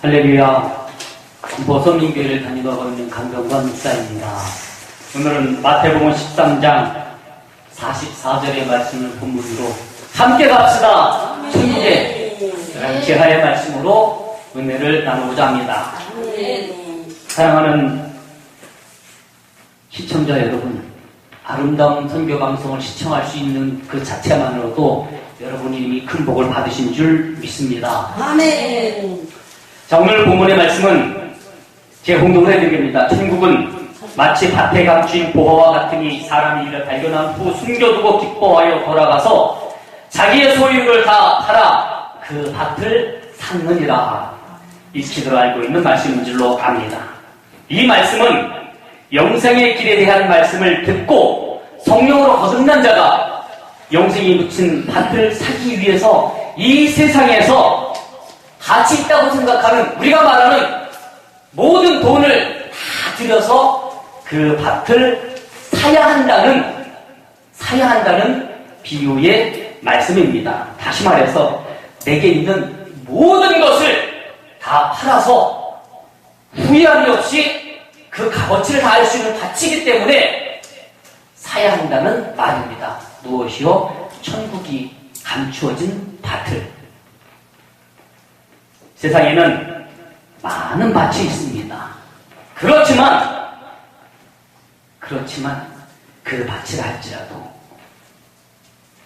할렐루야. 보성민교회를 다니고 있는 강병관 목사입니다. 오늘은 마태복음 13장 44절의 말씀을 본문으로 함께 갑시다. 천국에 제하의 말씀으로 은혜를 나누고자 합니다. 사랑하는 시청자 여러분, 아름다운 선교 방송을 시청할 수 있는 그 자체만으로도 여러분이 이미 큰 복을 받으신 줄 믿습니다. 아멘. 자, 오늘 본문의 말씀은 제가 공독을 해드리겠습니다. 천국은 마치 밭에 감추인 보화와 같으니 사람이 이를 발견한 후 숨겨두고 기뻐하여 돌아가서 자기의 소유를 다 팔아 그 밭을 샀느니라. 익히도록 알고 있는 말씀인 줄로 압니다. 이 말씀은 영생의 길에 대한 말씀을 듣고 성령으로 거듭난 자가 영생이 묻힌 밭을 사기 위해서 이 세상에서 가치 있다고 생각하는, 우리가 말하는 모든 돈을 다 들여서 그 밭을 사야 한다는 비유의 말씀입니다. 다시 말해서 내게 있는 모든 것을 다 팔아서 후회함이 없이 그 값어치를 다할 수 있는 가치이기 때문에 사야 한다는 말입니다. 무엇이요? 천국이 감추어진 밭을. 세상에는 많은 밭이 있습니다. 그렇지만 그 밭이라 할지라도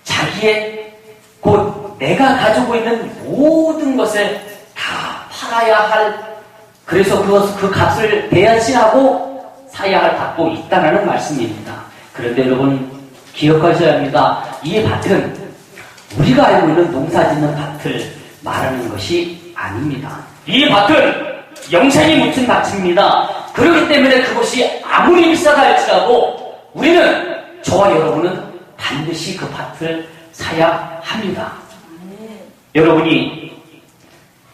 자기의 곧 내가 가지고 있는 모든 것을 다 팔아야 할, 그래서 그 값을 대신하고 사야 할 밭도 있다는 말씀입니다. 그런데 여러분 기억하셔야 합니다. 이 밭은 우리가 알고 있는 농사짓는 밭을 말하는 것이 아닙니다. 이 밭은 영생이 묻힌 밭입니다. 그렇기 때문에 그것이 아무리 비싸다 할지라도 우리는, 저와 여러분은 반드시 그 밭을 사야 합니다. 여러분이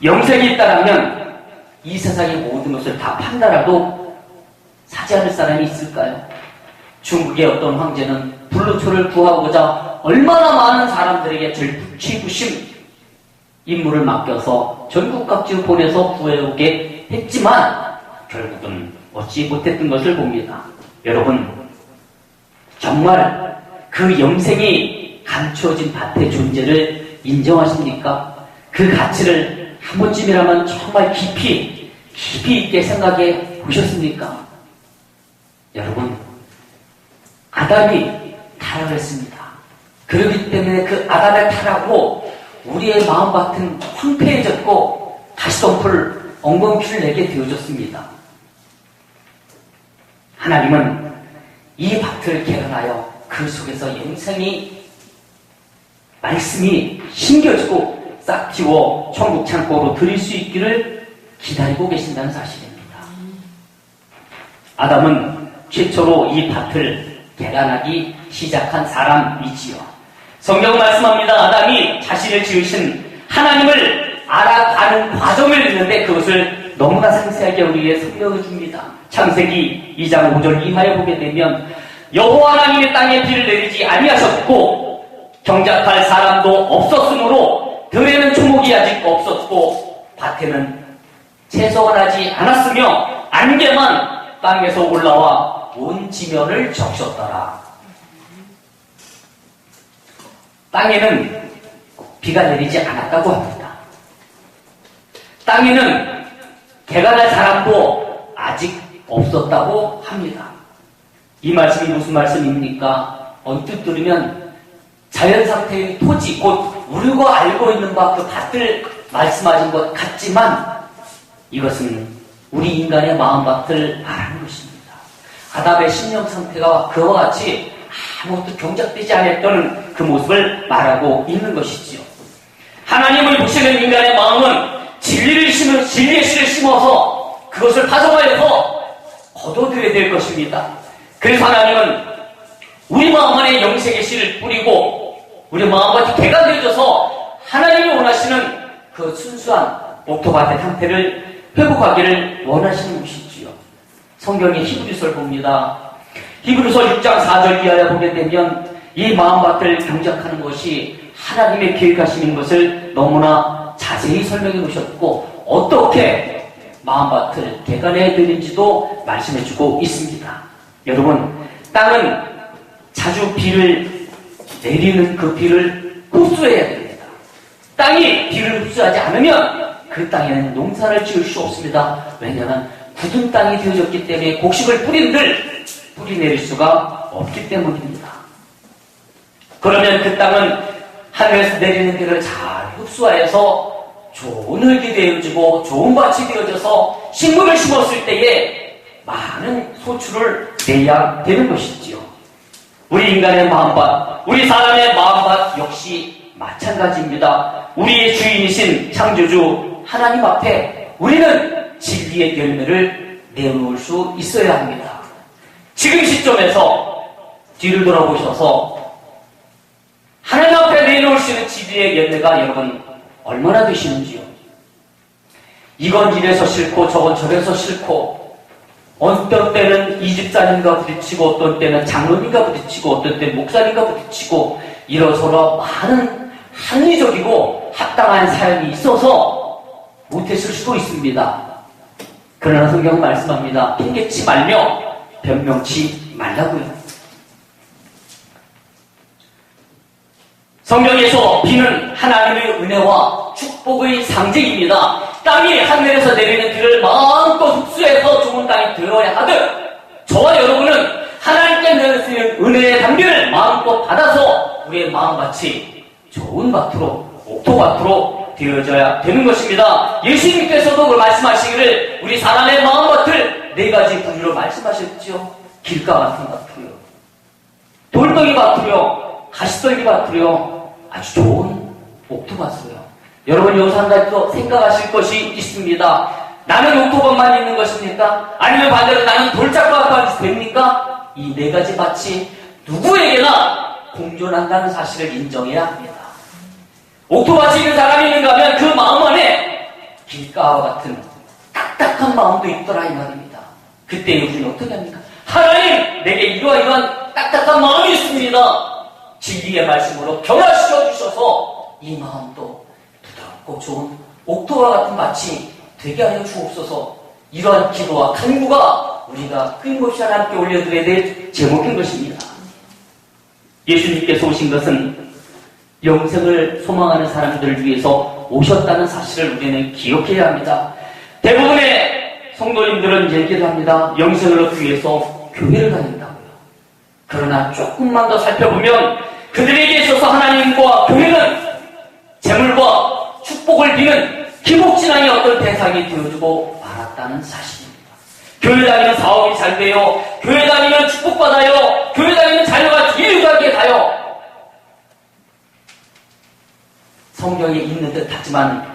영생이 있다라면 이 세상의 모든 것을 다 판다라도 사지 않을 사람이 있을까요? 중국의 어떤 황제는 불로초를 구하고자 얼마나 많은 사람들에게 절부심 임무를 맡겨서 전국 각지로 보내서 구해오게 했지만 결국은 얻지 못했던 것을 봅니다. 여러분, 정말 그 영생이 감추어진 밭의 존재를 인정하십니까? 그 가치를 한 번쯤이라면 정말 깊이 있게 생각해 보셨습니까? 여러분, 아담이 타락을 했습니다. 그렇기 때문에 그 아담의 타락으로 우리의 마음밭은 황폐해졌고 가시덤불 엉겅퀴를 내게 되어졌습니다. 하나님은 이 밭을 개간하여 그 속에서 영생이, 말씀이 심겨지고 싹 틔워 천국 창고로 드릴 수 있기를 기다리고 계신다는 사실입니다. 아담은 최초로 이 밭을 개간하기 시작한 사람이지요. 성경 말씀합니다. 아담이 자신을 지으신 하나님을 알아가는 과정을 읽는데 그것을 너무나 상세하게 우리에게 설명해 줍니다. 창세기 2장 5절 이하에 보게 되면 여호와 하나님의 땅에 비를 내리지 아니하셨고 경작할 사람도 없었으므로 들에는 초목이 아직 없었고 밭에는 채소가 나지 않았으며 안개만 땅에서 올라와 온 지면을 적셨더라. 땅에는 비가 내리지 않았다고 합니다. 땅에는 개간할 사람도 아직 없었다고 합니다. 이 말씀이 무슨 말씀입니까? 언뜻 들으면 자연상태의 토지, 곧 우리가 알고 있는 바 그 밭을 말씀하신 것 같지만 이것은 우리 인간의 마음밭을 말하는 것입니다. 아담의 심령 상태가 그와 같이 아무것도 경작되지 않았던 그 모습을 말하고 있는 것이지요. 하나님을 보시는 인간의 마음은 진리의 씨를 심어서 그것을 파송하여서 거둬들여야 될 것입니다. 그래서 하나님은 우리 마음 안에 영생의 씨를 뿌리고 우리 마음밭이 개간되어져서 하나님이 원하시는 그 순수한 옥토밭의 상태를 회복하기를 원하시는 것이지요. 성경의 히브리서를 봅니다. 히브리서 6장 4절 이하에 보게 되면 이 마음밭을 경작하는 것이 하나님의 계획하시는 것을 너무나 자세히 설명해 놓으셨고 어떻게 마음밭을 개간해야 되는지도 말씀해주고 있습니다. 여러분, 땅은 자주 비를 내리는 그 비를 흡수해야 됩니다. 땅이 비를 흡수하지 않으면 그 땅에는 농사를 지을 수 없습니다. 왜냐하면 굳은 땅이 되어졌기 때문에 곡식을 뿌린들 뿌리 내릴 수가 없기 때문입니다. 그러면 그 땅은 하늘에서 내리는 비를 잘 흡수하여서 좋은 흙이 되어지고 좋은 밭이 되어져서 식물을 심었을 때에 많은 소출을 내야 되는 것이지요. 우리 인간의 마음밭, 우리 사람의 마음밭 역시 마찬가지입니다. 우리의 주인이신 창조주 하나님 앞에 우리는 진리의 열매를 내놓을 수 있어야 합니다. 지금 시점에서 뒤를 돌아보셔서 하나님 앞에 내놓을 수 있는 진리의 열매가 여러분 얼마나 되시는지요? 이건 이래서 싫고 저건 저래서 싫고 어떤 때는 이 집사님과 부딪히고 어떤 때는 장로님과 부딪히고 어떤 때는 목사님과 부딪히고 이러저러 많은 합리적이고 합당한 사연이 있어서 못했을 수도 있습니다. 그러나 성경은 말씀합니다. 핑계치 말며 변명치 말라고요. 성경에서 비는 하나님의 은혜와 축복의 상징입니다. 땅이 하늘에서 내리는 비를 마음껏 흡수해서 좋은 땅이 되어야 하듯 저와 여러분은 하나님께 내리는 은혜의 단비를 마음껏 받아서 우리의 마음밭이 좋은 밭으로 옥토밭으로 되어져야 되는 것입니다. 예수님께서도 말씀하시기를 우리 사람의 마음밭을 네 가지 부류로 말씀하셨죠. 길가 같은 밭으로요, 돌덩이 밭으로요, 가시떨기 밭으로요, 아주 좋은 옥토밭으로요. 여러분 여기서 한 가지 또 생각하실 것이 있습니다. 나는 옥토밭만 있는 것입니까? 아니면 반대로 나는 돌짝밭만 됩니까? 이 네 가지 밭이 누구에게나 공존한다는 사실을 인정해야 합니다. 옥토밭이 있는 사람이 있는가 하면 그 마음 안에 길가와 같은 딱딱한 마음도 있더라 이 말입니다. 그때 우리는 어떻게 합니까? 하나님, 내게 이러한 딱딱한 마음이 있습니다. 진리의 말씀으로 변화시켜 주셔서 이 마음도 부드럽고 좋은 옥토와 같은 밭이 되게 하여 주옵소서. 이러한 기도와 간구가 우리가 끊임없이 하나님께 올려드려야 될 제목인 것입니다. 예수님께서 오신 것은 영생을 소망하는 사람들을 위해서 오셨다는 사실을 우리는 기억해야 합니다. 대부분의 성도님들은 얘기를 합니다. 영생을 얻기 위해서 교회를 다닌다고요. 그러나 조금만 더 살펴보면 그들에게 있어서 하나님과 교회는 재물과 축복을 비는 기복신앙의 어떤 대상이 되어주고 말았다는 사실입니다. 교회 다니면 사업이 잘 돼요. 교회 다니면 축복받아요. 교회 다니면 자녀가 유유하게 가요. 성경에 있는 듯 하지만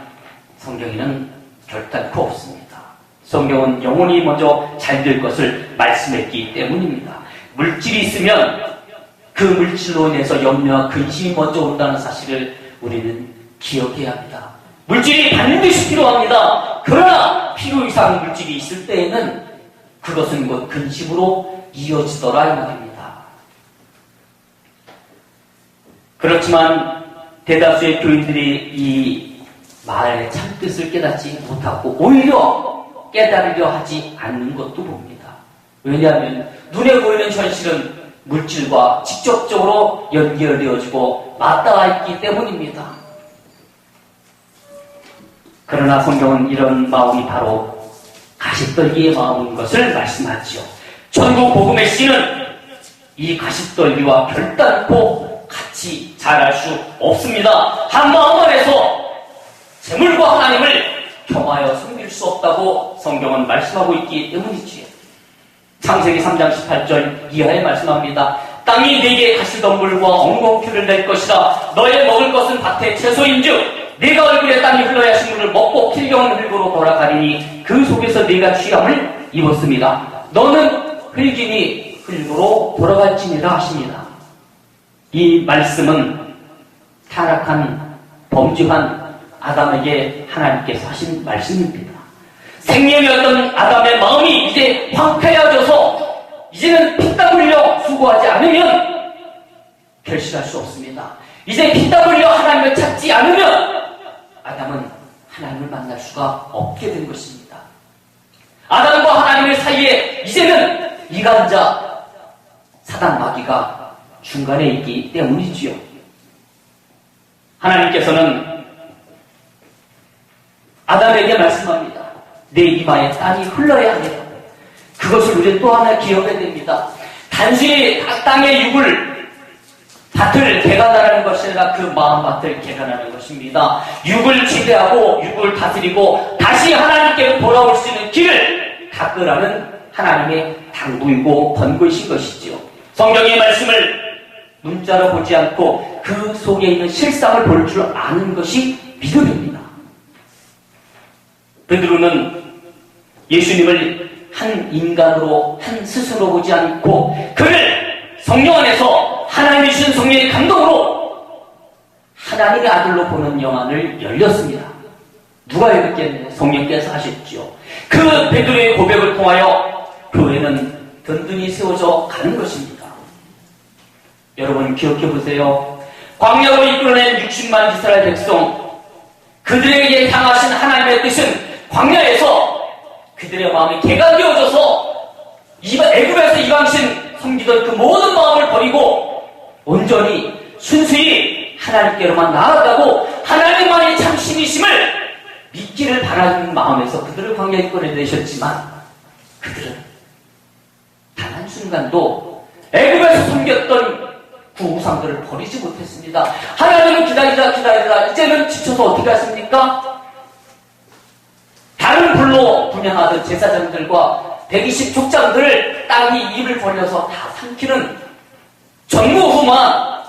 성경에는 결단코 없습니다. 성경은 영혼이 먼저 잘 될 것을 말씀했기 때문입니다. 물질이 있으면 그 물질로 인해서 염려와 근심이 먼저 온다는 사실을 우리는 기억해야 합니다. 물질이 반드시 필요합니다. 그러나 필요 이상 물질이 있을 때에는 그것은 곧 근심으로 이어지더라 이 말입니다. 그렇지만 대다수의 교인들이 이 말의 참뜻을 깨닫지 못하고 오히려 깨달으려 하지 않는 것도 봅니다. 왜냐하면 눈에 보이는 현실은 물질과 직접적으로 연결되어지고 맞닿아 있기 때문입니다. 그러나 성경은 이런 마음이 바로 가시떨기의 마음인 것을 말씀하지요. 천국 복음의 씨는 이 가시떨기와 결단코 같이 자랄 수 없습니다. 한 마음 안에서 재물과 하나님을 겸하여 섬길 수 없다고 성경은 말씀하고 있기 때문이지요. 창세기 3장 18절 이하에 말씀합니다. 땅이 네게 가시덤불과 엉겅퀴를 낼 것이라. 너의 먹을 것은 밭의 채소인즉 네가 얼굴에 땀이 흘러야 식물을 먹고 필경은 흙으로 돌아가리니 그 속에서 네가 취함을 입었습니다. 너는 흙이니 흙으로 돌아갈지니라 하십니다. 이 말씀은 타락한 범죄한 아담에게 하나님께서 하신 말씀입니다. 생명이었던 아담의 마음이 이제 황폐해져서 이제는 피땀 흘려 수고하지 않으면 결실할 수 없습니다. 이제 피땀 흘려 하나님을 찾지 않으면 아담은 하나님을 만날 수가 없게 된 것입니다. 아담과 하나님의 사이에 이제는 이간자 사단 마귀가 중간에 있기 때문이지요. 하나님께서는 아담에게 말씀합니다. 내 이마에 땀이 흘러야 한다. 그것을 우리 또 하나 기억해야 됩니다. 단순히 땅의 밭을 개간하라는 것이 아니라 그 마음밭을 개간하는 것입니다. 육을 지배하고 육을 다스리고 다시 하나님께로 돌아올 수 있는 길을 닦으라는 하나님의 당부이고 번거이신 것이지요. 성경의 말씀을 문자로 보지 않고 그 속에 있는 실상을 볼 줄 아는 것이 믿음입니다. 베드로는 예수님을 한 인간으로, 한 스스로 보지 않고 그를 성령 안에서 하나님이 주신 성령의 감동으로 하나님의 아들로 보는 영안을 열렸습니다. 누가 열렸겠네요? 성령께서 하셨죠. 그 베드로의 고백을 통하여 교회는 든든히 세워져 가는 것입니다. 여러분 기억해 보세요. 광야로 이끌어낸 60만 이스라엘 백성, 그들에게 향하신 하나님의 뜻은 광야에서 그들의 마음이 개간되어져서 애굽에서 이방신 섬기던 그 모든 마음을 버리고 온전히 순수히 하나님께로만 나아가고 하나님만이 참 신이심을 믿기를 바라는 마음에서 그들을 광야에 끌어내셨지만 그들은 단 한순간도 애굽에서 섬겼던 그 우상들을 버리지 못했습니다. 하나님은 기다리다 이제는 지쳐서 어떻게 하십니까? 다른 불로 분양하던 제사장들과 120 족장들을 땅이 입을 벌려서 다 삼키는 전무후무한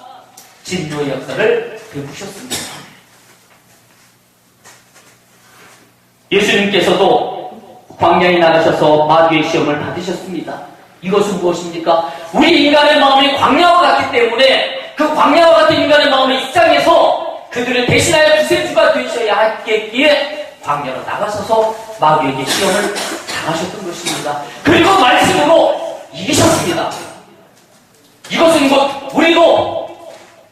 진노의 역사를 베푸셨습니다. 예수님께서도 광야에 나가셔서 마귀의 시험을 받으셨습니다. 이것은 무엇입니까? 우리 인간의 마음이 광야와 같기 때문에 그 광야와 같은 인간의 마음을 입장해서 그들을 대신하여 구세주가 되셔야 하겠기에 광야로 나가셔서 마귀에게 시험을 당하셨던 것입니다. 그리고 말씀으로 이기셨습니다. 이것은 곧 우리도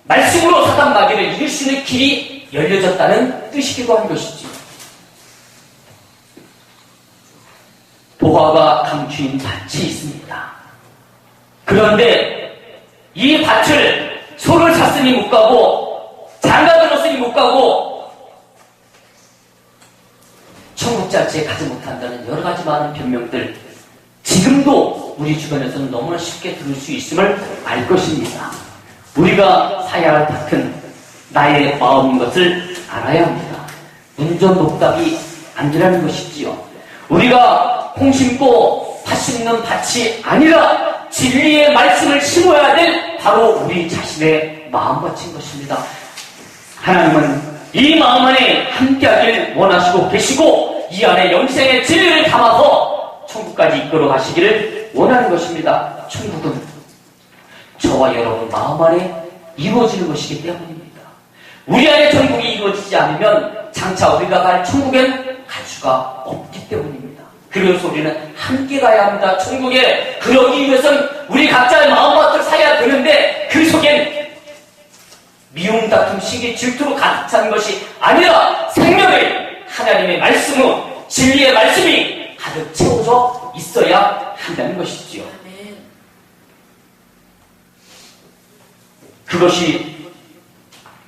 말씀으로 사단 마귀를 이길 수 있는 길이 열려졌다는 뜻이기도 한 것이지. 보화가 감추인 밭이 있습니다. 그런데 이 밭을 소를 샀으니 못 가고 장가 들었으니 못 가고 천국자치에 가지 못한다는 여러 가지 많은 변명들 지금도 우리 주변에서는 너무나 쉽게 들을 수 있음을 알 것입니다. 우리가 사야 할 밭은 나의 마음인 것을 알아야 합니다. 운전독답이 아니라는 것이지요. 우리가 콩 심고 팥 심는 밭이 아니라 진리의 말씀을 심어야 될 바로 우리 자신의 마음밭인 것입니다. 하나님은 이 마음 안에 함께하길 원하시고 계시고 이 안에 영생의 진리를 담아서 천국까지 이끌어 가시기를 원하는 것입니다. 천국은 저와 여러분 마음 안에 이루어지는 것이기 때문입니다. 우리 안에 천국이 이루어지지 않으면 장차 우리가 갈 천국엔 갈 수가 없기 때문입니다. 그래서 우리는 함께 가야 합니다. 천국에 그러기 위해서는 우리 각자의 마음밭을 사야 되는데 그 속엔 미움, 다툼, 시기, 질투로 가득 찬 것이 아니라 생명의 하나님의 말씀으로 진리의 말씀이 가득 채워져 있어야 한다는 것이지요. 그것이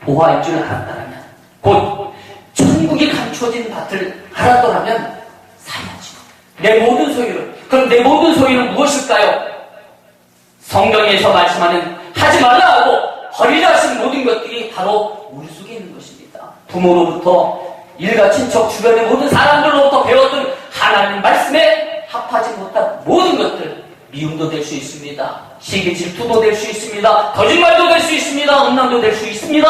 보화일 줄 알았다면 곧 천국이 감추어진 밭을 알았더라면 사야죠. 내 모든 소유를. 그럼 내 모든 소유는 무엇일까요? 성경에서 말씀하는 하지 말라 하고 버리라 하신 모든 것들이 바로 우리 속에 있는 것입니다. 부모로부터 일가 친척 주변의 모든 사람들로부터 배웠던 하나님 말씀에 합하지 못한 모든 것들, 미움도 될 수 있습니다. 시기 질투도 될 수 있습니다. 거짓말도 될 수 있습니다. 음란도 될 수 있습니다.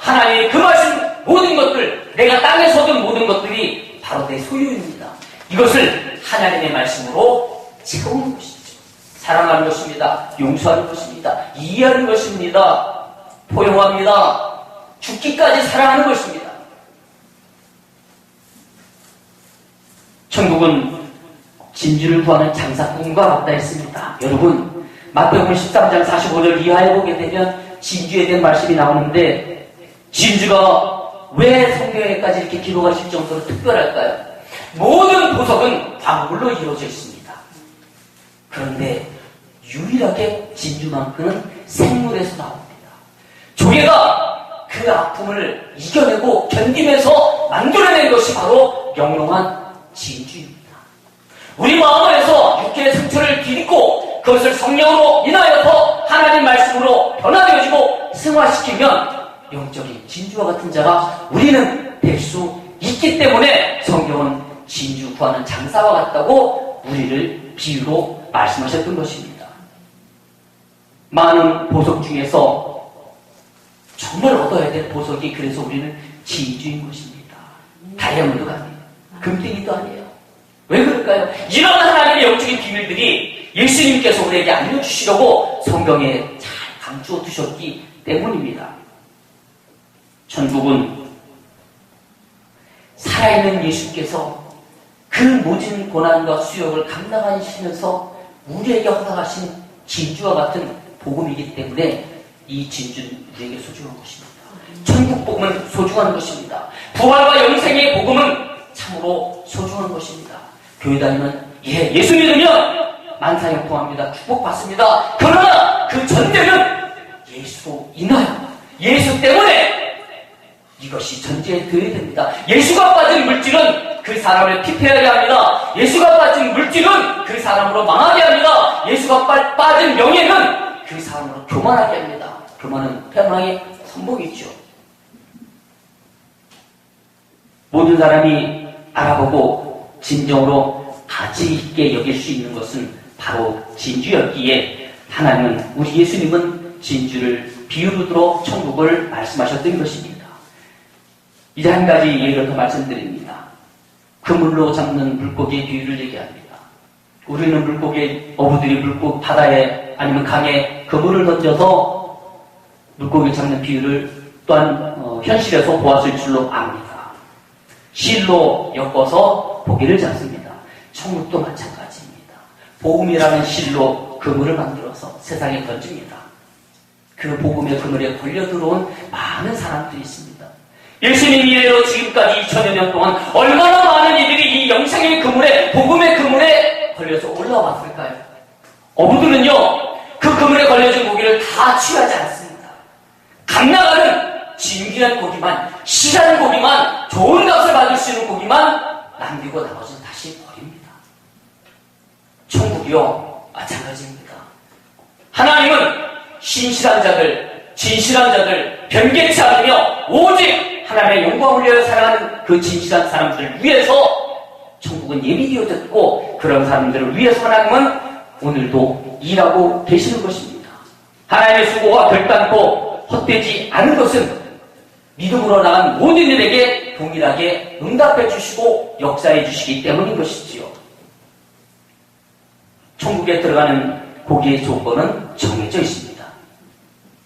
하나님이 금하신 모든 것들, 내가 땅에서 얻은 모든 것들이 바로 내 소유입니다. 이것을 하나님의 말씀으로 채우는 것이죠. 사랑하는 것입니다. 용서하는 것입니다. 이해하는 것입니다. 포용합니다. 죽기까지 사랑하는 것입니다. 천국은 진주를 구하는 장사꾼과 맞닿아 있습니다. 여러분, 마태복음 13장 45절 이하에 보게 되면 진주에 대한 말씀이 나오는데 진주가 왜 성경에까지 이렇게 기록할 정도로 특별할까요? 모든 보석은 광물로 이루어져 있습니다. 그런데 유일하게 진주만큼은 생물에서 나옵니다. 조개가 그 아픔을 이겨내고 견디면서 만들어낸 것이 바로 영롱한 진주입니다. 우리 마음 안에서 육체의 상처를 디딛고 그것을 성령으로 인하여서 하나님 말씀으로 변화되어지고 승화시키면 영적인 진주와 같은 자가 우리는 될 수 있기 때문에 성경은 진주 구하는 장사와 같다고 우리를 비유로 말씀하셨던 것입니다. 많은 보석 중에서 정말 얻어야 될 보석이 그래서 우리는 진주인 것입니다. 다이아몬드가 아니에요. 금덩이도 아니에요. 왜 그럴까요? 이런 하나님의 영적인 비밀들이 예수님께서 우리에게 알려주시려고 성경에 잘 감추어 두셨기 때문입니다. 천국은 살아있는 예수께서 그 모진 고난과 수욕을 감당하시면서 우리에게 허락하신 진주와 같은 복음이기 때문에 이 진주는 우리에게 소중한 것입니다. 천국 복음은 소중한 것입니다. 부활과 영생의 복음은 참으로 소중한 것입니다. 교회 다니면 예수 믿으면 만사형통합니다. 축복받습니다. 그러나 그 전제는 예수로 인하여 예수 때문에 이것이 전제에 되어야 됩니다. 예수가 빠진 물질은 그 사람을 피폐하게 합니다. 예수가 빠진 물질은 그 사람으로 망하게 합니다. 예수가 빠진 명예는 그 사람으로 교만하게 합니다. 교만은 패망의 선봉이죠. 모든 사람이 알아보고 진정으로 가치 있게 여길 수 있는 것은 바로 진주였기에 하나님은 우리 예수님은 진주를 비유로 들어 천국을 말씀하셨던 것입니다. 이제 한 가지 예를 더 말씀드립니다. 그물로 잡는 물고기의 비유를 얘기합니다. 우리는 물고기, 어부들이 바다에 아니면 강에 그물을 던져서 물고기 잡는 비유를 또한 현실에서 보았을 줄로 압니다. 실로 엮어서 고기를 잡습니다. 천국도 마찬가지입니다. 복음이라는 실로 그물을 만들어서 세상에 던집니다. 그 복음의 그물에 걸려 들어온 많은 사람들이 있습니다. 예수님 이래로 지금까지 2000여 년 동안 얼마나 많은 이들이 이 영생의 그물에, 복음의 그물에 걸려서 올라왔을까요? 어부들은요, 그 그물에 걸려진 고기를 다 취하지 않습니다. 갓나가는 진귀한 고기만, 실한 고기만, 좋은 값을 받을 수 있는 고기만 남기고 나머지는 다시 버립니다. 천국이요, 마찬가지입니다. 하나님은 신실한 자들, 진실한 자들, 변개치 않으며 오직 하나님의 영광을 위하여 살아가는 그 진실한 사람들을 위해서 천국은 예비되어졌고 그런 사람들을 위해서 하나님은 오늘도 일하고 계시는 것입니다. 하나님의 수고가 결단코 헛되지 않은 것은 믿음으로 나간 모든 일에게 동일하게 응답해 주시고 역사해 주시기 때문인 것이지요. 천국에 들어가는 고기의 조건은 정해져 있습니다.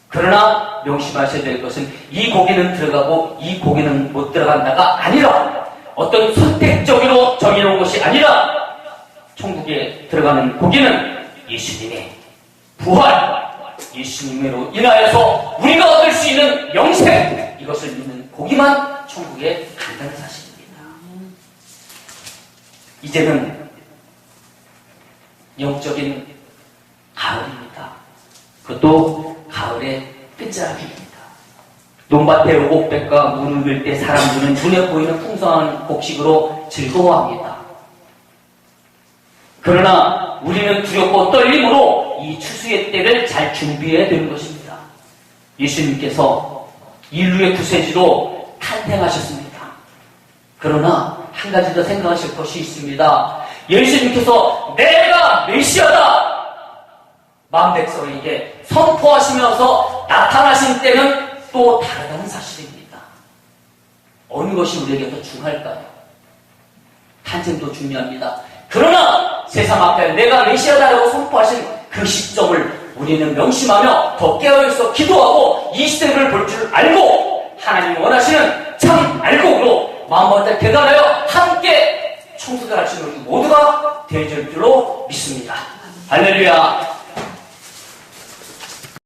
그러나 명심하셔야 될 것은 이 고기는 들어가고 이 고기는 못 들어간다가 아니라 어떤 선택적으로 정해놓은 것이 아니라 천국에 들어가는 고기는 예수님의 부활, 예수님으로 인하여서 우리가 얻을 수 있는 영생, 이것을 믿는 고기만 천국에 간다는 사실입니다. 이제는 영적인 가을입니다. 그것도 가을의 끝자락입니다. 논밭에 오곡백과 물 흐를 때 사람들은 눈에 보이는 풍성한 곡식으로 즐거워합니다. 그러나 우리는 두렵고 떨림으로 이 추수의 때를 잘 준비해야 되는 것입니다. 예수님께서 인류의 구세주로 탄생하셨습니다. 그러나 한 가지 더 생각하실 것이 있습니다. 예수님께서 내가 메시아다! 마음 백성에게 선포하시면서 나타나신 때는 또 다르다는 사실입니다. 어느 것이 우리에게 더 중요할까요? 탄생도 중요합니다. 그러나 세상 앞에 내가 메시아다라고 선포하신 그 시점을 우리는 명심하며 더 깨어있어 기도하고 이 시대를 볼 줄 알고 하나님이 원하시는 참 알곡으로 마음을 대단하여 함께 청소를 하시는 우리 모두가 되어질 줄로 믿습니다. 할렐루야.